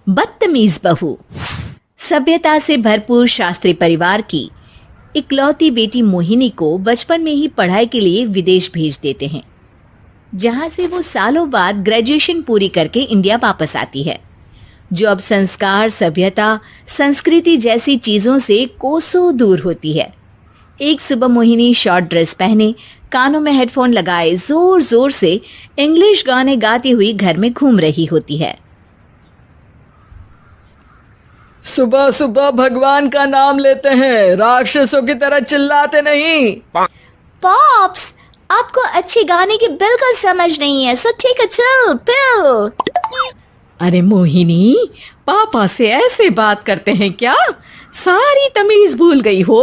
बदतमीज बहू। सभ्यता से भरपूर शास्त्री परिवार की इकलौती बेटी मोहिनी को बचपन में ही पढ़ाई के लिए विदेश भेज देते हैं, जहां से वो सालों बाद ग्रेजुएशन पूरी करके इंडिया वापस आती है, जो अब संस्कार, सभ्यता, संस्कृति जैसी चीजों से कोसों दूर होती है। एक सुबह मोहिनी शॉर्ट ड्रेस पहने, कानों में हेडफोन लगाए जोर जोर से इंग्लिश गाने गाती हुई घर में घूम रही होती है। सुबह सुबह भगवान का नाम लेते हैं, राक्षसों की तरह चिल्लाते नहीं। पॉप्स, आपको अच्छे गाने की बिल्कुल समझ नहीं है, so take a chill pill. अरे मोहिनी, पापा से ऐसे बात करते हैं क्या? सारी तमीज भूल गई हो।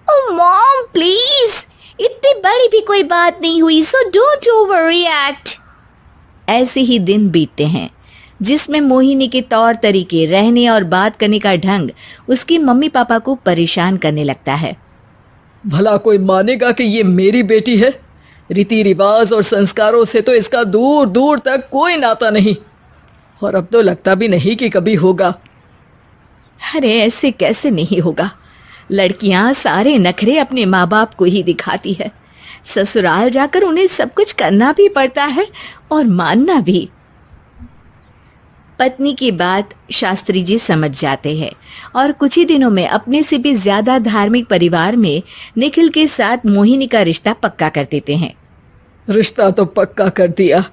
ओह मॉम प्लीज, इतनी बड़ी भी कोई बात नहीं हुई, सो डोंट ओवर रिएक्ट। ऐसे ही दिन बीतते हैं जिसमें मोहिनी के तौर तरीके, रहने और बात करने का ढंग उसकी मम्मी पापा को परेशान करने लगता है। भला कोई मानेगा कि ये मेरी बेटी है? रीति रिवाज और संस्कारों से तो इसका दूर दूर तक कोई नाता नहीं, और अब तो लगता भी नहीं कि कभी होगा। अरे ऐसे कैसे नहीं होगा? लड़कियां सारे नखरे अपने माँ बाप को ही दिखाती है। ससुराल जाकर उन्हें सब कुछ करना भी पड़ता है और मानना भी। पत्नी की बात शास्त्री जी समझ जाते हैं और कुछ ही दिनों में अपने से भी ज्यादा धार्मिक परिवार में निखिल के साथ मोहिनी का रिश्ता पक्का कर देते हैं। रिश्ता तो पक्का कर दिया,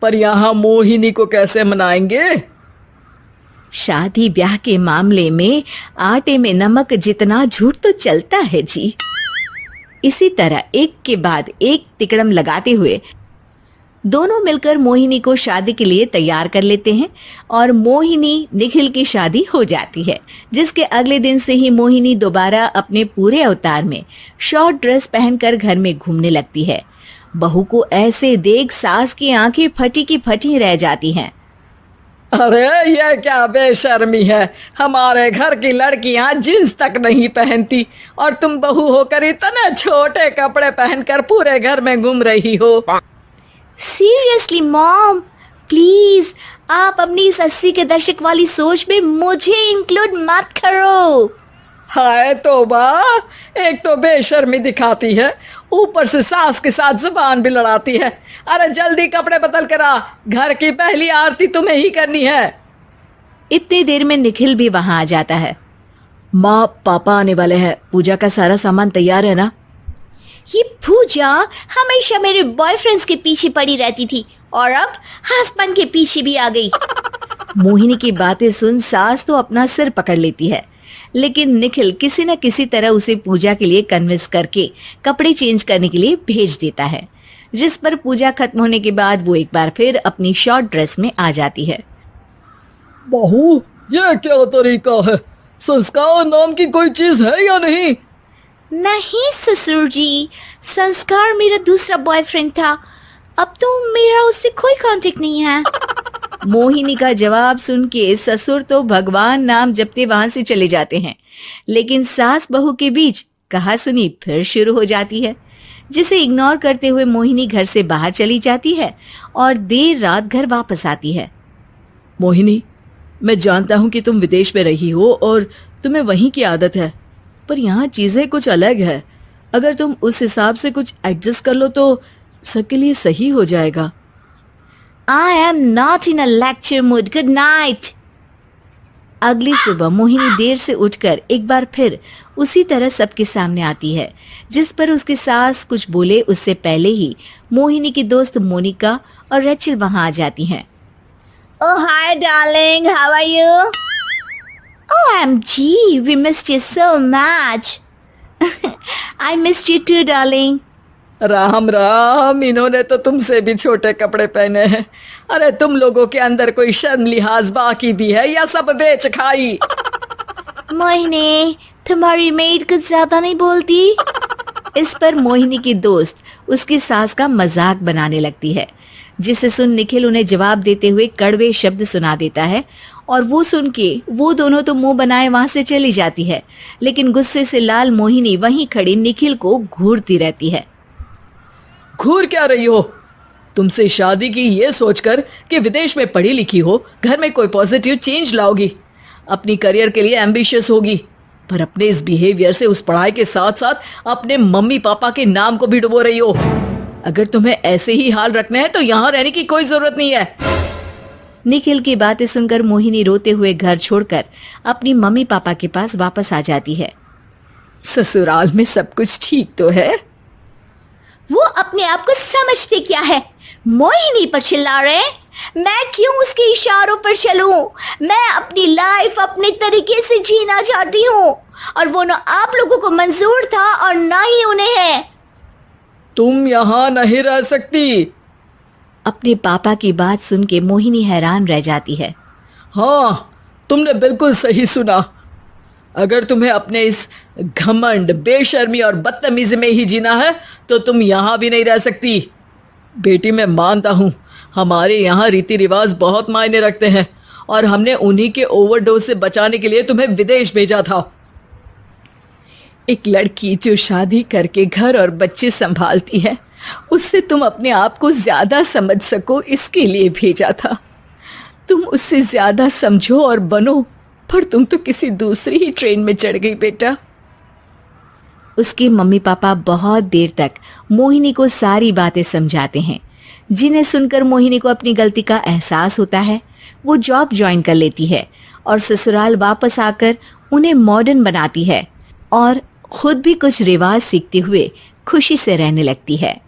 पर यहाँ मोहिनी को कैसे मनाएंगे? शादी ब्याह के मामले में आटे में नमक जितना झूठ तो चलता है जी। इसी तरह एक के बाद एक तिकड़म लगाते हुए दोनों मिलकर मोहिनी को शादी के लिए तैयार कर लेते हैं और मोहिनी निखिल की शादी हो जाती है, जिसके अगले दिन से ही मोहिनी दोबारा अपने पूरे अवतार में शॉर्ट ड्रेस पहनकर घर में घूमने लगती है। बहू को ऐसे देख सास की आंखें फटी की फटी रह जाती हैं। अरे ये क्या बेशर्मी है, हमारे घर की लड़कियां जींस तक नहीं पहनती और तुम बहू होकर इतने छोटे कपड़े पहनकर पूरे घर में घूम रही हो। सीरियसली मॉम, प्लीज आप अपनी इस 80 के दशक वाली सोच में मुझे इंक्लूड मत करो। हाय तौबा, एक तो बेशर्मी दिखाती है, ऊपर से सास के साथ जुबान भी लड़ाती है। अरे जल्दी कपड़े बदल कर आ, घर की पहली आरती तुम्हें ही करनी है। इतनी देर में निखिल भी वहां आ जाता है। माँ, पापा आने वाले हैं, पूजा का सारा सामान तैयार है ना? ये पूजा हमेशा मेरे बॉयफ्रेंड्स के पीछे पड़ी रहती थी और अब हस्बैंड के पीछे भी आ गई। मोहिनी की बातें सुन सास तो अपना सिर पकड़ लेती है, लेकिन निखिल किसी न किसी तरह उसे पूजा के लिए कन्विंस करके कपड़े चेंज करने के लिए भेज देता है, जिस पर पूजा खत्म होने के बाद वो एक बार फिर अपनी शॉर्ट ड्रेस में आ जाती है। बहू, ये क्या तरीका है? संस्कार नाम की कोई चीज है या नहीं? नहीं ससुर जी, संस्कार मेरा दूसरा बॉयफ्रेंड था, अब तो मेरा उससे कोई कांटेक्ट नहीं है। मोहिनी का जवाब सुन के ससुर तो भगवान नाम जपते वहां से चले जाते हैं, लेकिन सास बहू के बीच कहासुनी फिर शुरू हो जाती है, जिसे इग्नोर करते हुए मोहिनी घर से बाहर चली जाती है और देर रात घर वापस आती है। मोहिनी, मैं जानता हूँ कि तुम विदेश में रही हो और तुम्हें वहीं की आदत है, पर यहाँ चीजें कुछ अलग है। अगर तुम उस हिसाब से कुछ एडजस्ट कर लो तो सबके लिए सही हो जाएगा। I am not in a lecture mood. Good night. अगली सुबह मोहिनी देर से उठकर एक बार फिर उसी तरह सबके सामने आती है, जिस पर उसकी सास कुछ बोले उससे पहले ही मोहिनी की दोस्त मोनिका और रेचल वहां आ जाती हैं। Oh hi darling, how are you? OMG, we missed you so much. I missed you too darling. Ram Ram, इन्होंने तो तुमसे भी छोटे कपड़े पहने हैं। अरे तुम लोगों के अंदर कोई शर्म लिहाज बाकी भी है या सब बेच खाई? मोहिनी, तुम्हारी मेड कुछ ज्यादा नहीं बोलती? इस पर मोहिनी की दोस्त उसकी सास का मजाक बनाने लगती है, जिसे सुन निखिल उन्हें जवाब देते हुए कड़वे शब्द सुना देता है और वो सुन के वो दोनों तो मुंह बनाए वहां से चली जाती है, लेकिन गुस्से से लाल मोहिनी वहीं खड़ी निखिल को घूरती रहती है। घूर क्या रही हो? तुमसे शादी की ये सोचकर कि विदेश में पढ़ी लिखी हो, घर में कोई पॉजिटिव चेंज लाओगी, अपनी करियर के लिए एम्बिशियस होगी, पर अपने इस बिहेवियर से उस पढ़ाई के साथ साथ अपने मम्मी पापा के नाम को भी डुबो रही हो। अगर तुम्हें ऐसे ही हाल रखना है तो यहाँ रहने की कोई जरूरत नहीं है। निखिल की बातें सुनकर मोहिनी रोते हुए घर छोड़कर अपनी मम्मी पापा के पास वापस आ जाती है। ससुराल में सब कुछ ठीक तो है? वो अपने आप को समझते क्या है? मोहिनी पर चिल्ला रहे? मैं क्यों उसके इशारों पर चलूं? मैं अपनी लाइफ अपने तरीके से जीना चाहती हूँ और वो ना आप लोगों को मंजूर था और ना ही उन्हें है। तुम यहाँ नहीं रह सकती। अपने पापा की बात सुन के मोहिनी हैरान रह जाती है। हाँ, तुमने बिल्कुल सही सुना। अगर तुम्हें अपने इस घमंड, बेशर्मी और बदतमीजी में ही जीना है तो तुम यहाँ भी नहीं रह सकती। बेटी, मैं मानता हूँ हमारे यहाँ रीति रिवाज बहुत मायने रखते हैं और हमने उन्हीं के ओवरडोज से बचाने के लिए तुम्हें विदेश भेजा था। एक लड़की जो शादी करके घर और बच्चे संभालती है, उससे तुम अपने आप को ज्यादा समझ सको इसके लिए भेजा था। तुम उससे ज्यादा समझो और बनो, पर तुम तो किसी दूसरी ही ट्रेन में चढ़ गई बेटा। उसके मम्मी पापा बहुत देर तक मोहिनी को सारी बातें समझाते हैं, जिन्हें सुनकर मोहिनी को अपनी गलती का एहसास होता है। वो जॉब ज्वाइन कर लेती है और ससुराल वापस आकर उन्हें मॉडर्न बनाती है और खुद भी कुछ रिवाज सीखते हुए खुशी से रहने लगती है।